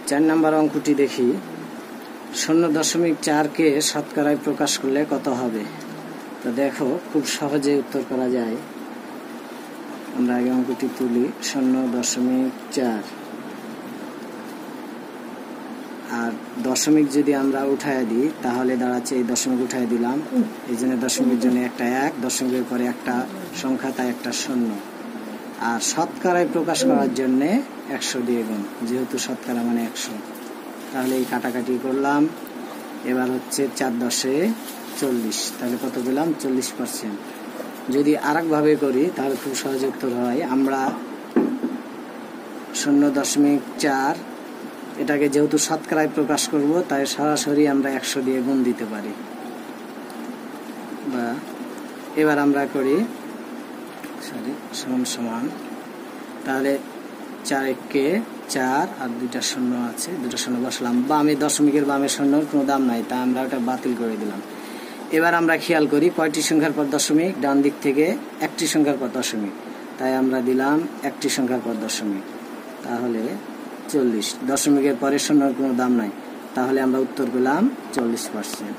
4 নম্বর অঙ্কটি দেখি। 0.4কে শতকরায় প্রকাশ করলে কত হবে? তো দেখো, খুব সহজে উত্তর করা যায়। আমরা আগে অঙ্কটি তুলি। 0.4 আর দশমিক যদি আমরা উঠায় দিই তাহলে দাঁড়াচ্ছে, এই দশমিক উঠায় দিলাম, এই জন্য দশমিকের জন্য একটা 1, দশমিকের পরে একটা সংখ্যা, তাই একটা 0। আর শতকরায় প্রকাশ করার জন্য 100 দিয়ে গুণ, যেহেতু শতকরা মানে 100। তাহলে এই কাটাকাটি করলাম। এবার হচ্ছে 4 10 40, তাহলে কত পেলাম? 40%। যদি আরেকভাবে করি তাহলে খুব সহজে উত্তর হয়। আমরা 0.4 এটাকে যেহেতু শতকরায় প্রকাশ করব, তাই সরাসরি আমরা 100 দিয়ে গুণ দিতে পারি। বা এবার আমরা করি সমান, তাহলে 4 1 4 আর 2টা 0 আছে, 2টা 0 বসলাম। বামে দশমিকের বামে 0-র কোনো দাম নাই, তাই আমরা ওটা বাতিল করে দিলাম। এবার আমরা খেয়াল করি কয়টি সংখ্যার পর দশমিক, ডান দিক থেকে একটি সংখ্যার পর দশমিক, তাই আমরা দিলাম একটি সংখ্যার পর দশমিক, তাহলে 40। দশমিকের পরে 0-র কোনো দাম নাই, তাহলে আমরা উত্তর পেলাম 40%।